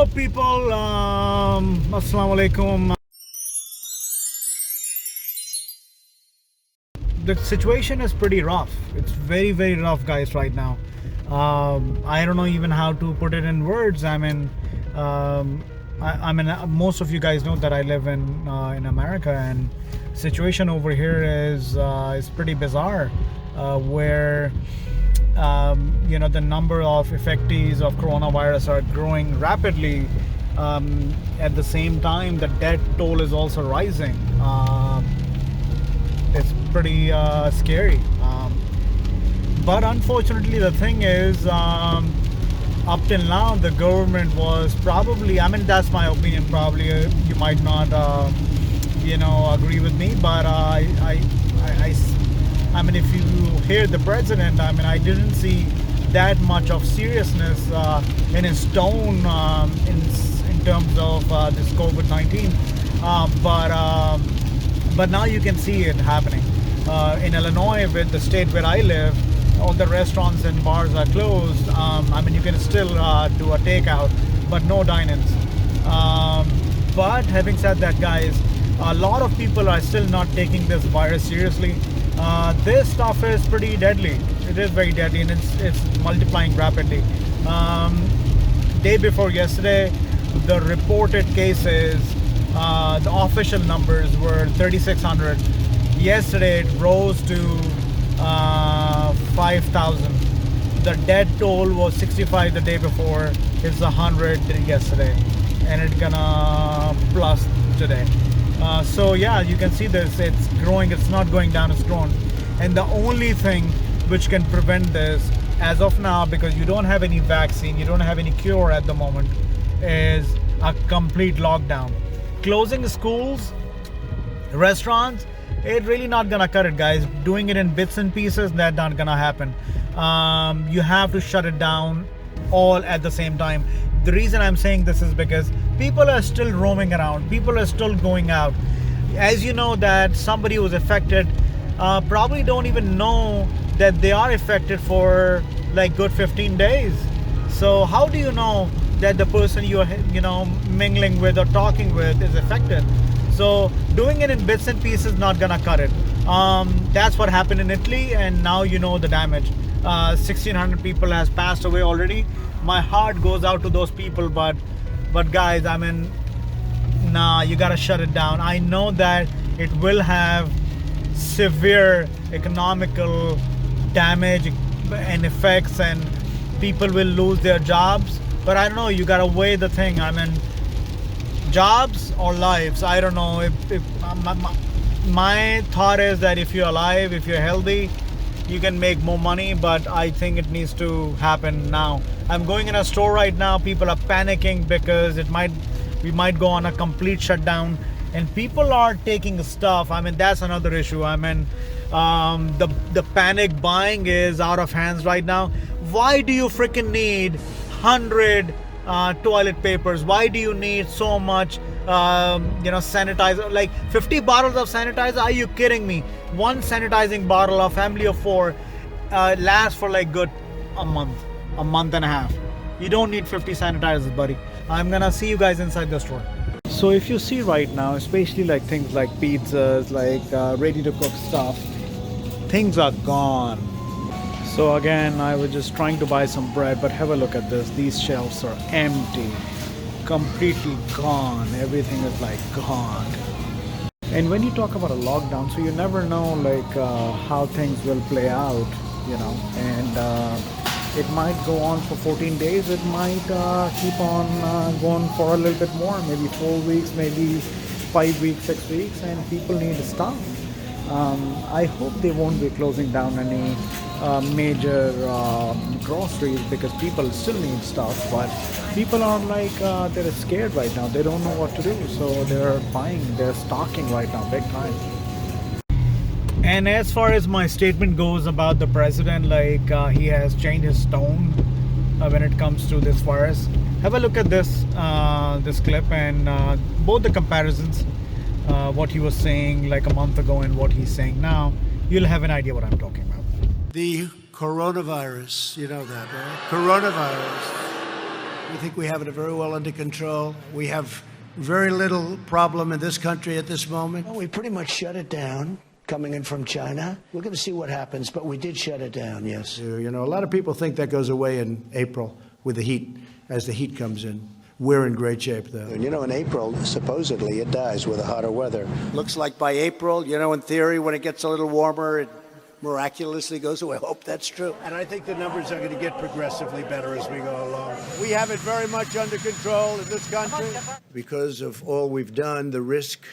Hello, people. Assalamu alaikum. The situation is pretty rough. It's very, very rough, guys, right now. I don't know even how to put it in words. Most of you guys know that I live in America, and situation over here is pretty bizarre, where the number of affectees of coronavirus are growing rapidly. At the same time, the death toll is also rising. It's pretty scary. But unfortunately, the thing is, up till now, the government was probably, that's my opinion, probably you might not, agree with me, but if you hear the president, I didn't see that much of seriousness in his tone in terms of this COVID-19. But now you can see it happening. In Illinois, with the state where I live, all the restaurants and bars are closed. You can still do a takeout, but no dine-ins. But having said that, guys, a lot of people are still not taking this virus seriously. This stuff is pretty deadly. It is very deadly, and it's multiplying rapidly. Day before yesterday, the reported cases, the official numbers were 3,600. Yesterday it rose to 5,000. The death toll was 65 the day before. It's 100 yesterday, and it's gonna plus today. So yeah, you can see this. It's growing. It's not going down. It's growing. And the only thing which can prevent this, as of now, because you don't have any vaccine, you don't have any cure at the moment, is a complete lockdown. Closing schools, restaurants, it really not gonna cut it, guys. Doing it in bits and pieces, that's not gonna happen. You have to shut it down all at the same time. The reason I'm saying this is because people are still roaming around. People are still going out. As you know, that somebody who's affected probably don't even know that they are affected for like good 15 days. So how do you know that the person you're mingling with or talking with is affected? So doing it in bits and pieces not gonna cut it. That's what happened in Italy, and now you know the damage. 1,600 people has passed away already. My heart goes out to those people, but guys, nah, you gotta shut it down. I know that it will have severe economical damage and effects, and people will lose their jobs. But I don't know, you gotta weigh the thing. Jobs or lives, I don't know. My thought is that if you're alive, if you're healthy, you can make more money, but I think it needs to happen now. I'm going in a store right now. People are panicking because we might go on a complete shutdown, and people are taking stuff. That's another issue. The panic buying is out of hands right now. Why do you freaking need 100 toilet papers? Why do you need so much sanitizer, like 50 bottles of sanitizer? Are you kidding me? One sanitizing bottle, a family of 4, lasts for like good a month and a half. You don't need 50 sanitizers, buddy. I'm gonna see you guys inside the store. So if you see right now, especially like things like pizzas, like ready to cook stuff, things are gone. So again, I was just trying to buy some bread, but have a look at this. These shelves are empty, completely gone. Everything is like gone. And when you talk about a lockdown, so you never know how things will play out, and it might go on for 14 days. It might keep on going for a little bit more, maybe 4 weeks, maybe 5 weeks, 6 weeks, and people need stuff. I hope they won't be closing down any major groceries, because people still need stuff, but people are they're scared right now. They don't know what to do, so they're stocking right now big time. And as far as my statement goes about the president, he has changed his tone when it comes to this virus. Have a look at this clip, and both the comparisons, what he was saying like a month ago and what he's saying now. You'll have an idea what I'm talking about. The coronavirus, you know that, right? Coronavirus We think we have it very well under control. We have very little problem in this country at this moment. Well, we pretty much shut it down coming in from China. We're going to see what happens, but we did shut it down, yes. You know, a lot of people think that goes away in April with the heat, as the heat comes in. We're in great shape, though. And you know, in April, supposedly it dies with the hotter weather. Looks like by April, you know, in theory, when it gets a little warmer, it miraculously goes away. I hope that's true. And I think the numbers are going to get progressively better as we go along. We have it very much under control in this country. Because of all we've done, the risk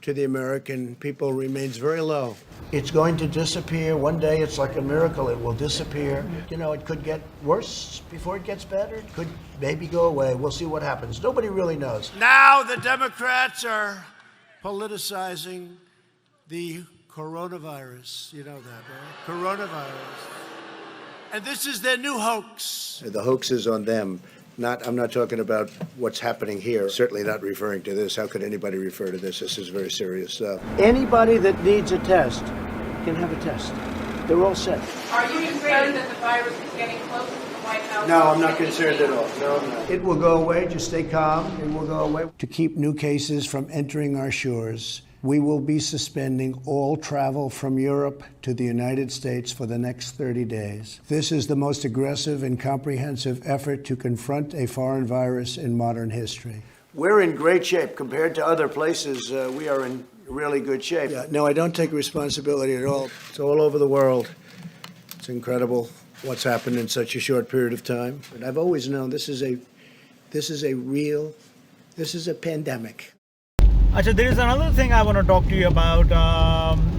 to the American people remains very low. It's going to disappear. One day, it's like a miracle. It will disappear. You know, it could get worse before it gets better. It could maybe go away. We'll see what happens. Nobody really knows. Now the Democrats are politicizing the coronavirus. You know that, right? Coronavirus. And this is their new hoax. The hoax is on them. I'm not talking about what's happening here. Certainly not referring to this. How could anybody refer to this? This is very serious stuff. Anybody that needs a test can have a test. They're all set. Are you concerned that the virus is getting close to the White House? No, I'm not concerned at all. No, I'm not. It will go away. Just stay calm. It will go away. To keep new cases from entering our shores, we will be suspending all travel from Europe to the United States for the next 30 days. This is the most aggressive and comprehensive effort to confront a foreign virus in modern history. We're in great shape compared to other places. We are in really good shape. Yeah, no, I don't take responsibility at all. It's all over the world. It's incredible what's happened in such a short period of time. But I've always known this is a pandemic. Achha, there is another thing I want to talk to you about.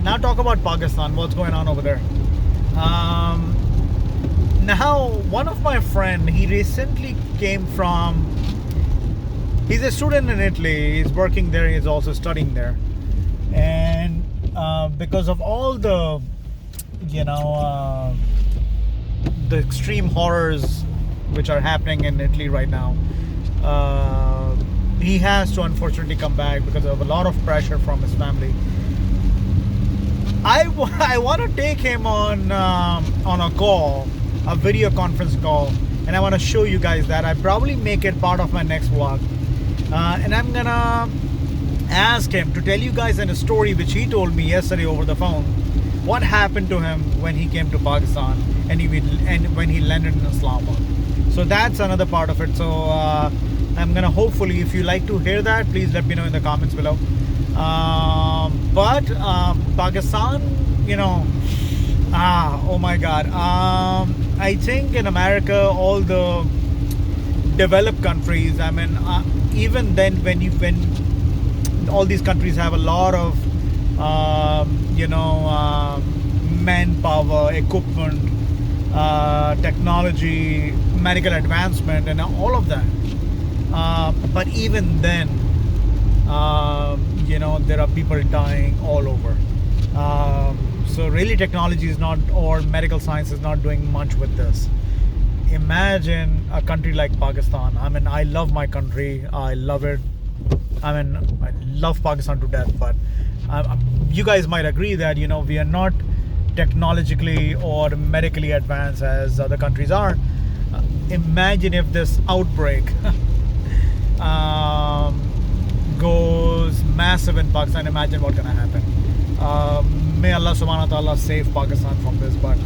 Now talk about Pakistan, what's going on over there. Now, one of my friend, he recently came from, he's a student in Italy, he's working there, he's also studying there. And because of all the, you know, the extreme horrors which are happening in Italy right now, he has to unfortunately come back because of a lot of pressure from his family. I want to take him on a call, a video conference call, and I want to show you guys that. I probably make it part of my next vlog, and I'm gonna ask him to tell you guys in a story which he told me yesterday over the phone, what happened to him when he came to Pakistan and when he landed in Islamabad. So that's another part of it. So I'm gonna, hopefully, if you like to hear that, please let me know in the comments below. But Pakistan, you know, oh my God. I think in America, all the developed countries, I mean, even then when all these countries have a lot of, you know, manpower, equipment, technology, medical advancement, and all of that. But even then, you know, there are people dying all over. So really technology is not, or medical science is not doing much with this. Imagine a country like Pakistan. I mean, I love my country. I love it. I mean, I love Pakistan to death, but you guys might agree that, you know, we are not technologically or medically advanced as other countries are. Imagine if this outbreak goes massive in Pakistan. Imagine what's gonna happen. May Allah subhanahu wa ta'ala save Pakistan from this. But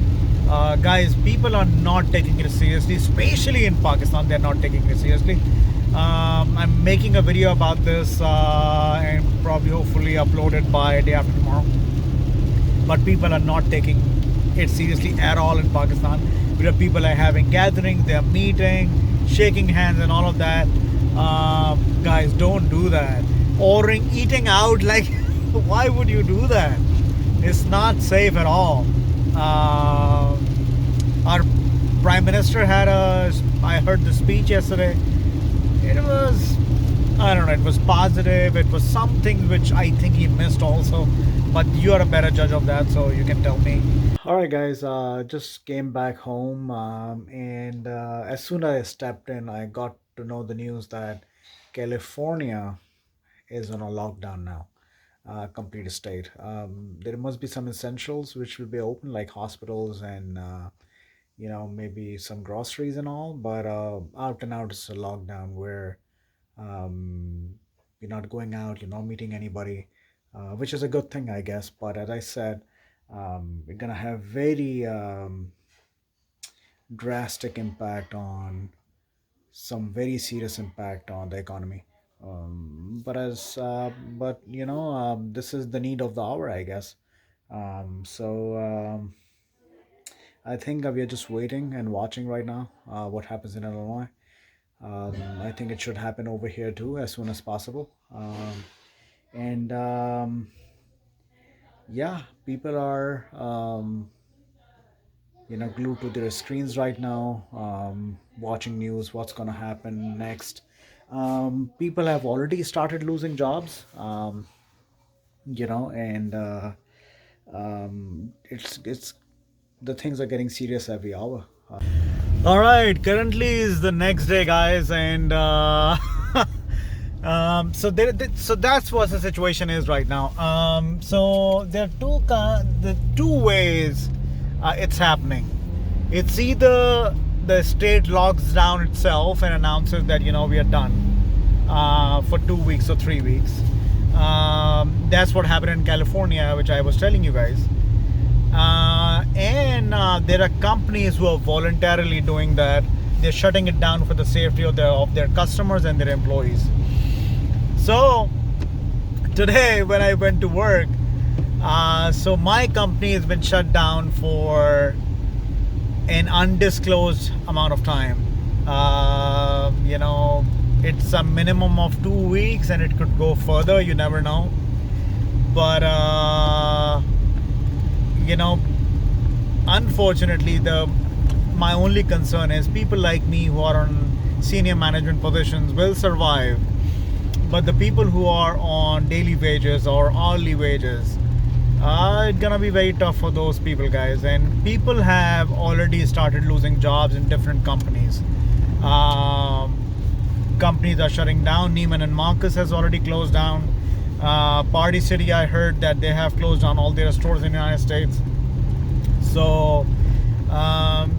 guys, people are not taking it seriously, especially in Pakistan. They're not taking it seriously. I'm making a video about this and probably hopefully upload it by day after tomorrow. But people are not taking it seriously at all in Pakistan. Where people are having gatherings, they're meeting, shaking hands and all of that. Guys, don't do that. Ordering, eating out, like, why would you do that? It's not safe at all. Our Prime Minister had I heard the speech yesterday. It was, I don't know, it was positive. It was something which I think he missed also. But you are a better judge of that, so you can tell me. Alright guys, just came back home and as soon as I stepped in, I got to know the news that California is on a lockdown now, complete state. There must be some essentials which will be open, like hospitals and maybe some groceries and all, but out and out it's a lockdown where um, you're not going out, you're not meeting anybody, which is a good thing, I guess. But as I said, we're gonna have very drastic impact on some very serious impact on the economy. But this is the need of the hour, I guess. So I think we are just waiting and watching right now what happens in Illinois. I think it should happen over here too as soon as possible. And Yeah, people are glued to their screens right now, watching news, what's going to happen next. People have already started losing jobs, and it's the things are getting serious every hour. All right, currently is the next day, guys, and so that's what the situation is right now. So there are the two ways it's happening. It's either the state locks down itself and announces that we are done for 2 weeks or 3 weeks. That's what happened in California, which I was telling you guys. And there are companies who are voluntarily doing that. They're shutting it down for the safety of their customers and their employees. So today when I went to work, so my company has been shut down for an undisclosed amount of time. It's a minimum of 2 weeks and it could go further, you never know. But unfortunately, my only concern is people like me who are on senior management positions will survive, but the people who are on daily wages or hourly wages, it's gonna be very tough for those people, guys. And people have already started losing jobs in different companies. Companies are shutting down. Neiman and Marcus has already closed down. Party City, I heard that they have closed down all their stores in the United States. So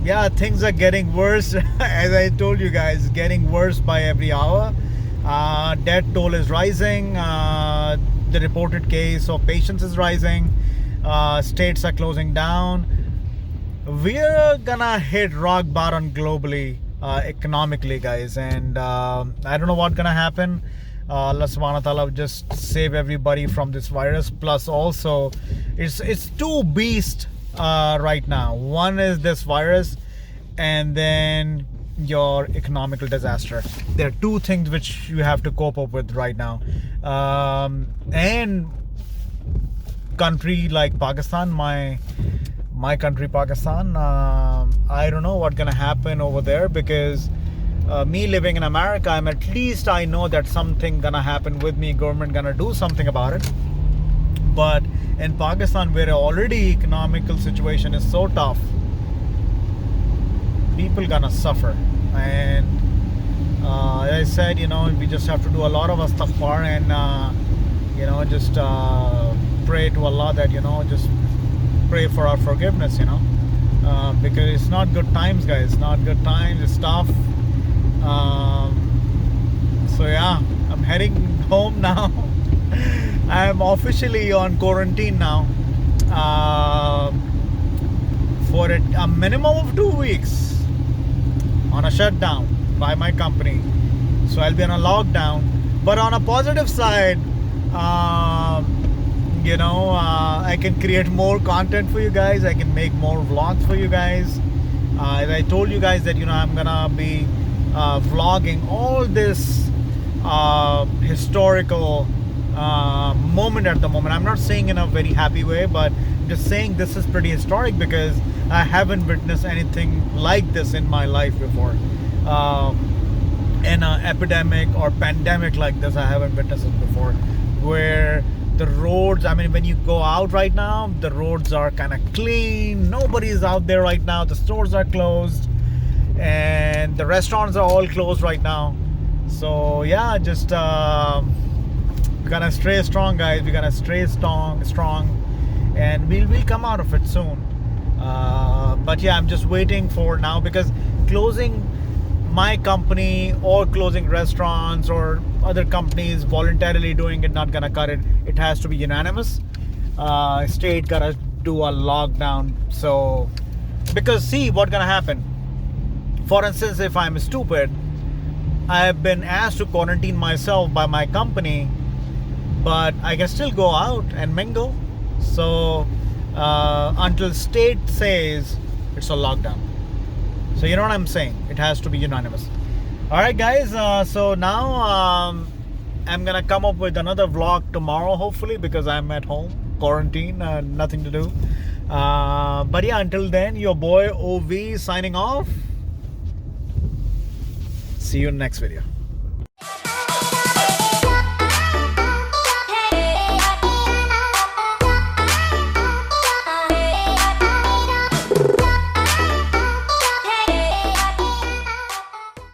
yeah, things are getting worse. As I told you guys, getting worse by every hour. Death toll is rising. The reported case of patients is rising. States are closing down. We're gonna hit rock bottom globally, economically, guys. And I don't know what's gonna happen. Allah subhanahu wa ta'ala just save everybody from this virus. Plus also, it's two beasts right now. One is this virus, and then your economical disaster. There are two things which you have to cope up with right now. And country like Pakistan, my country Pakistan, I don't know what's gonna happen over there, because me living in America, I know that something gonna happen with me, government gonna do something about it. But in Pakistan, where already economical situation is so tough, people gonna suffer. And as I said, we just have to do a lot of istighfar and just pray to Allah that just pray for our forgiveness, because it's not good times, guys. It's not good times. It's tough. So yeah, I'm heading home now. I'm officially on quarantine now for a minimum of 2 weeks on a shutdown by my company. So I'll be on a lockdown. But on a positive side, I can create more content for you guys. I can make more vlogs for you guys. As I told you guys that I'm gonna be vlogging all this historical moment at the moment. I'm not saying in a very happy way, but I'm just saying this is pretty historic because I haven't witnessed anything like this in my life before. In an epidemic or pandemic like this, I haven't witnessed it before, where the roads, when you go out right now, the roads are kind of clean. Nobody's out there right now. The stores are closed and the restaurants are all closed right now. So yeah, just we're gonna stay strong, guys. We're gonna stay strong, and we'll come out of it soon. But yeah, I'm just waiting for now, because closing my company or closing restaurants or other companies voluntarily doing it not gonna cut it. It has to be unanimous. State gotta do a lockdown. So because see what gonna happen. For instance, if I'm stupid, I have been asked to quarantine myself by my company, but I can still go out and mingle. So until state says it's a lockdown. So you know what I'm saying? It has to be unanimous. All right, guys. So now I'm gonna come up with another vlog tomorrow, hopefully, because I'm at home, quarantine, nothing to do. But yeah, until then, your boy OV signing off. See you in the next video.